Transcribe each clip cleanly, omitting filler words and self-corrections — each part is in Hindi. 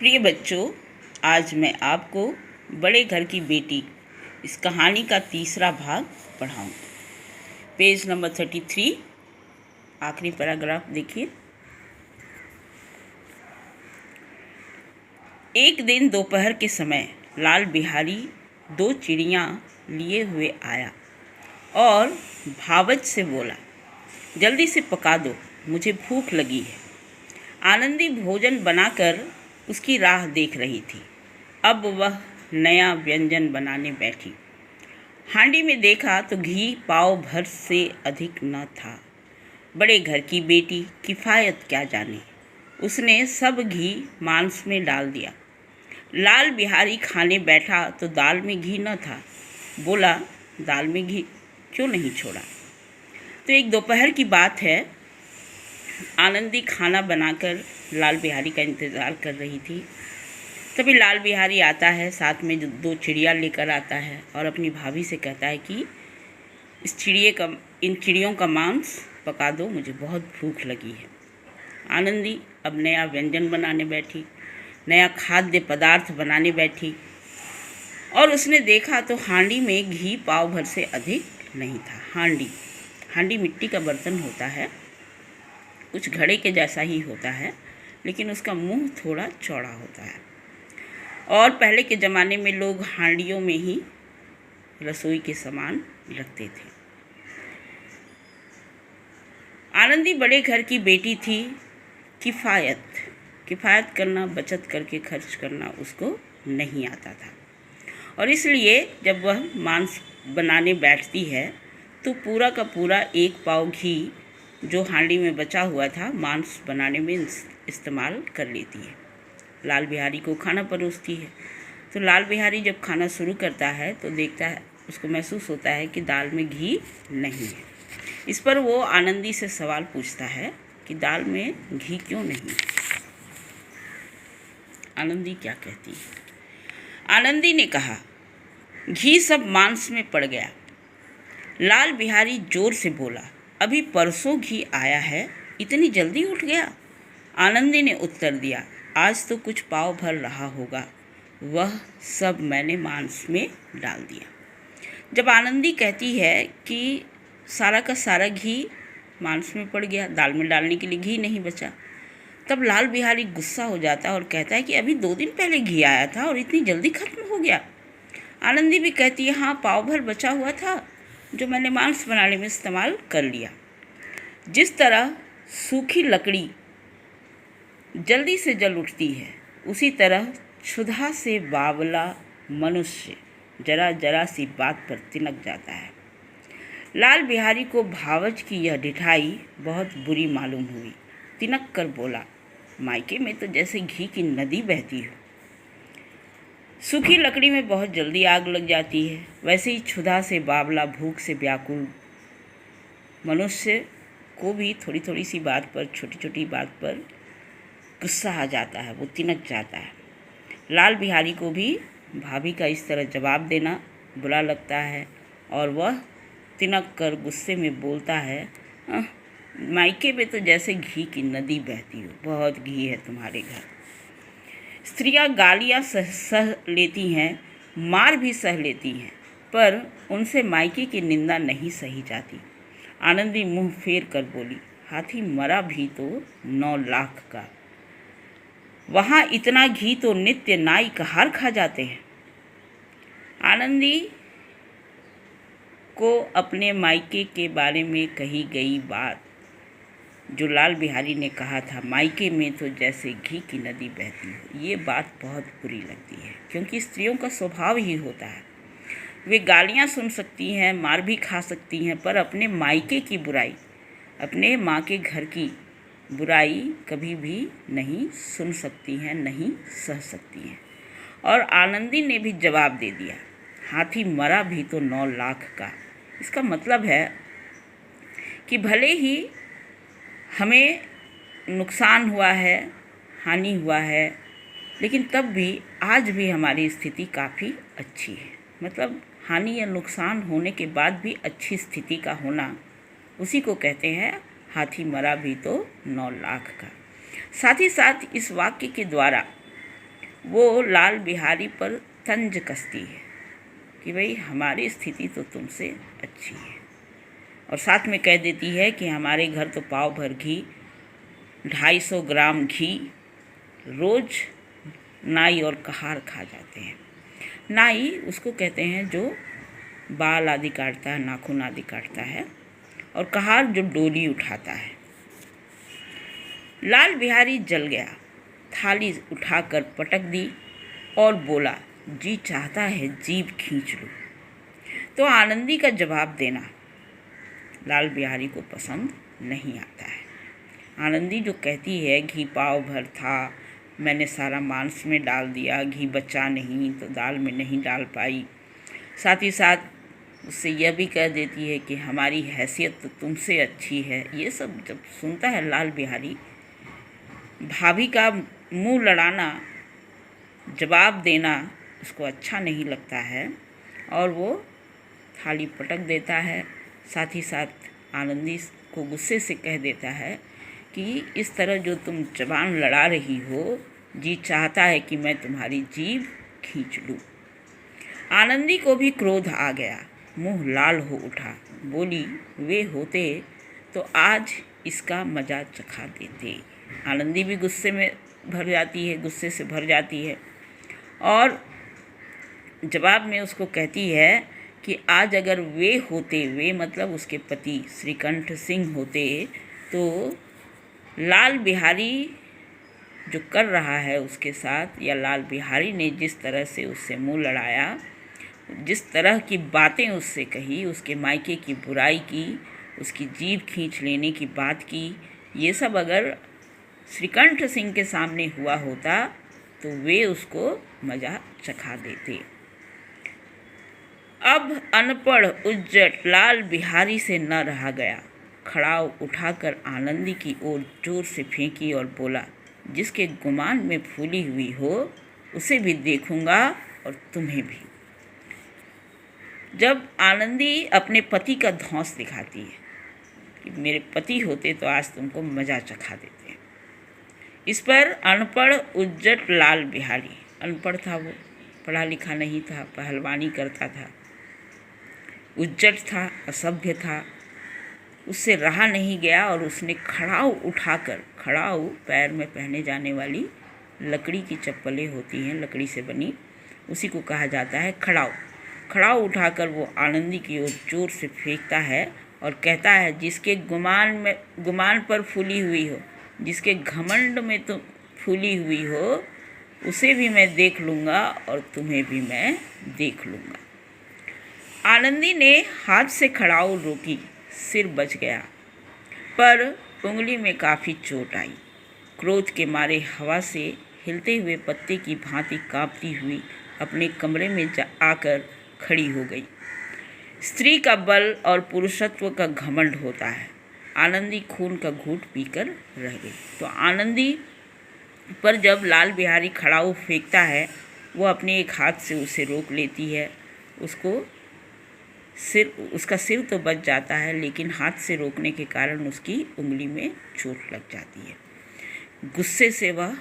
प्रिय बच्चों, आज मैं आपको बड़े घर की बेटी इस कहानी का तीसरा भाग पढ़ाऊँ। पेज नंबर 33, आखिरी पैराग्राफ देखिए। एक दिन दोपहर के समय लाल बिहारी दो चिड़ियाँ लिए हुए आया और भावच से बोला, जल्दी से पका दो, मुझे भूख लगी है। आनंदी भोजन बनाकर उसकी राह देख रही थी। अब वह नया व्यंजन बनाने बैठी। हांडी में देखा तो घी पाव भर से अधिक न था। बड़े घर की बेटी किफ़ायत क्या जाने, उसने सब घी मांस में डाल दिया। लाल बिहारी खाने बैठा तो दाल में घी न था। बोला, दाल में घी क्यों नहीं छोड़ा? तो एक दोपहर की बात है। आनंदी खाना बनाकर लाल बिहारी का इंतज़ार कर रही थी। तभी लाल बिहारी आता है, साथ में दो चिड़िया लेकर आता है और अपनी भाभी से कहता है कि इन चिड़ियों का मांस पका दो, मुझे बहुत भूख लगी है। आनंदी अब नया व्यंजन बनाने बैठी, नया खाद्य पदार्थ बनाने बैठी और उसने देखा तो हांडी में घी पाव भर से अधिक नहीं था। हांडी मिट्टी का बर्तन होता है, कुछ घड़े के जैसा ही होता है, लेकिन उसका मुंह थोड़ा चौड़ा होता है। और पहले के ज़माने में लोग हांडियों में ही रसोई के सामान रखते थे। आनंदी बड़े घर की बेटी थी। किफ़ायत करना, बचत करके खर्च करना उसको नहीं आता था और इसलिए जब वह मांस बनाने बैठती है तो पूरा का पूरा एक पाव घी जो हांडी में बचा हुआ था मांस बनाने में इस्तेमाल कर लेती है। लाल बिहारी को खाना परोसती है। तो लाल बिहारी जब खाना शुरू करता है तो देखता है, उसको महसूस होता है कि दाल में घी नहीं है। इस पर वो आनंदी से सवाल पूछता है कि दाल में घी क्यों नहीं? आनंदी क्या कहती है? आनंदी ने कहा, घी सब मांस में पड़ गया। लाल बिहारी जोर से बोला, अभी परसों घी आया है, इतनी जल्दी उठ गया? आनंदी ने उत्तर दिया, आज तो कुछ पाव भर रहा होगा, वह सब मैंने मांस में डाल दिया। जब आनंदी कहती है कि सारा का सारा घी मांस में पड़ गया, दाल में डालने के लिए घी नहीं बचा, तब लाल बिहारी गुस्सा हो जाता है और कहता है कि अभी 2 दिन पहले घी आया था और इतनी जल्दी ख़त्म हो गया। आनंदी भी कहती है, हाँ, पाव भर बचा हुआ था जो मैंने मांस बनाने में इस्तेमाल कर लिया। जिस तरह सूखी लकड़ी जल्दी से जल उठती है, उसी तरह क्षुधा से बावला मनुष्य जरा जरा सी बात पर तिनक जाता है। लाल बिहारी को भावच की यह ढिठाई बहुत बुरी मालूम हुई। तिनक कर बोला, मायके में तो जैसे घी की नदी बहती हो। सूखी लकड़ी में बहुत जल्दी आग लग जाती है, वैसे ही क्षुधा से बावला, भूख से व्याकुल मनुष्य को भी थोड़ी थोड़ी सी बात पर, छोटी छोटी बात पर गुस्सा आ जाता है, वो तिनक जाता है। लाल बिहारी को भी भाभी का इस तरह जवाब देना बुरा लगता है और वह तिनक कर गुस्से में बोलता है, मायके में तो जैसे घी की नदी बहती हो, बहुत घी है तुम्हारे घर। स्त्रियां गालियां सह लेती हैं, मार भी सह लेती हैं, पर उनसे मायके की निंदा नहीं सही जाती। आनंदी मुंह फेर कर बोली, हाथी मरा भी तो 9 लाख का, वहाँ इतना घी तो नित्य नाई कहार खा जाते हैं। आनंदी को अपने मायके के बारे में कही गई बात, जो लाल बिहारी ने कहा था, मायके में तो जैसे घी की नदी बहती हो, ये बात बहुत बुरी लगती है, क्योंकि स्त्रियों का स्वभाव ही होता है। वे गालियाँ सुन सकती हैं, मार भी खा सकती हैं, पर अपने मायके की बुराई, अपने माँ के घर की बुराई कभी भी नहीं सुन सकती हैं, नहीं सह सकती हैं। और आनंदी ने भी जवाब दे दिया, हाथी मरा भी तो 9 लाख का। इसका मतलब है कि भले ही हमें नुकसान हुआ है, हानि हुआ है, लेकिन तब भी आज भी हमारी स्थिति काफ़ी अच्छी है। मतलब हानि या नुकसान होने के बाद भी अच्छी स्थिति का होना, उसी को कहते हैं हाथी मरा भी तो 9 लाख का। साथ ही साथ इस वाक्य के द्वारा वो लाल बिहारी पर तंज कसती है कि भाई हमारी स्थिति तो तुमसे अच्छी है, और साथ में कह देती है कि हमारे घर तो पाव भर घी, 250 ग्राम घी रोज़ नाई और कहार खा जाते हैं। नाई उसको कहते हैं जो बाल आदि काटता है, नाखून आदि काटता है, और कहार जो डोली उठाता है। लाल बिहारी जल गया, थाली उठाकर पटक दी और बोला, जी चाहता है जीभ खींच लूँ। तो आनंदी का जवाब देना लाल बिहारी को पसंद नहीं आता है। आनंदी जो कहती है घी पाव भर था, मैंने सारा मांस में डाल दिया, घी बचा नहीं तो दाल में नहीं डाल पाई। साथ ही साथ उससे यह भी कह देती है कि हमारी हैसियत तो तुमसे अच्छी है। ये सब जब सुनता है लाल बिहारी, भाभी का मुंह लड़ाना, जवाब देना उसको अच्छा नहीं लगता है और वो थाली पटक देता है। साथ ही साथ आनंदी को गुस्से से कह देता है कि इस तरह जो तुम जबान लड़ा रही हो, जी चाहता है कि मैं तुम्हारी जीभ खींच लूँ। आनंदी को भी क्रोध आ गया, मुंह लाल हो उठा, बोली, वे होते तो आज इसका मज़ा चखा देते। आनंदी भी गुस्से में भर जाती है, गुस्से से भर जाती है और जवाब में उसको कहती है कि आज अगर वे होते, वे मतलब उसके पति श्रीकंठ सिंह होते, तो लाल बिहारी जो कर रहा है उसके साथ, या लाल बिहारी ने जिस तरह से उससे मुंह लड़ाया, जिस तरह की बातें उससे कही, उसके मायके की बुराई की, उसकी जीभ खींच लेने की बात की, ये सब अगर श्रीकंठ सिंह के सामने हुआ होता तो वे उसको मज़ा चखा देते। अब अनपढ़ उज्जट लाल बिहारी से न रहा गया, खड़ाव उठाकर आनंदी की ओर जोर से फेंकी और बोला, जिसके गुमान में फूली हुई हो उसे भी देखूंगा और तुम्हें भी। जब आनंदी अपने पति का धौंस दिखाती है कि मेरे पति होते तो आज तुमको मज़ा चखा देते, इस पर अनपढ़ उज्जट लाल बिहारी, अनपढ़ था वो, पढ़ा लिखा नहीं था, पहलवानी करता था, उज्जट था, असभ्य था, उससे रहा नहीं गया और उसने खड़ाऊ उठाकर, खड़ाऊ पैर में पहने जाने वाली लकड़ी की चप्पलें होती हैं, लकड़ी से बनी, उसी को कहा जाता है खड़ाऊ। खड़ाऊ उठाकर वो आनंदी की ओर जोर से फेंकता है और कहता है, जिसके गुमान पर फूली हुई हो, जिसके घमंड में तुम फूली हुई हो, उसे भी मैं देख लूँगा और तुम्हें भी मैं देख लूँगा। आनंदी ने हाथ से खड़ाऊ रोकी, सिर बच गया, पर उंगली में काफ़ी चोट आई। क्रोध के मारे हवा से हिलते हुए पत्ते की भांति कांपती हुई अपने कमरे में आकर खड़ी हो गई। स्त्री का बल और पुरुषत्व का घमंड होता है। आनंदी खून का घूंट पीकर रह गई। तो आनंदी पर जब लाल बिहारी खड़ाऊ फेंकता है, वो अपने एक हाथ से उसे रोक लेती है। उसका सिर तो बच जाता है, लेकिन हाथ से रोकने के कारण उसकी उंगली में चोट लग जाती है। गुस्से से वह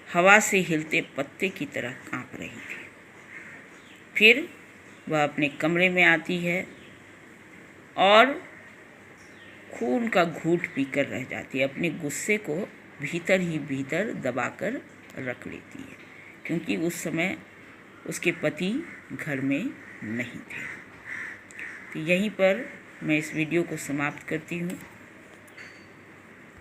हवा से हिलते पत्ते की तरह कांप रही थी। फिर वह अपने कमरे में आती है और खून का घूंट पीकर रह जाती है। अपने गुस्से को भीतर ही भीतर दबाकर रख लेती है, क्योंकि उस समय उसके पति घर में नहीं थे। तो यहीं पर मैं इस वीडियो को समाप्त करती हूँ।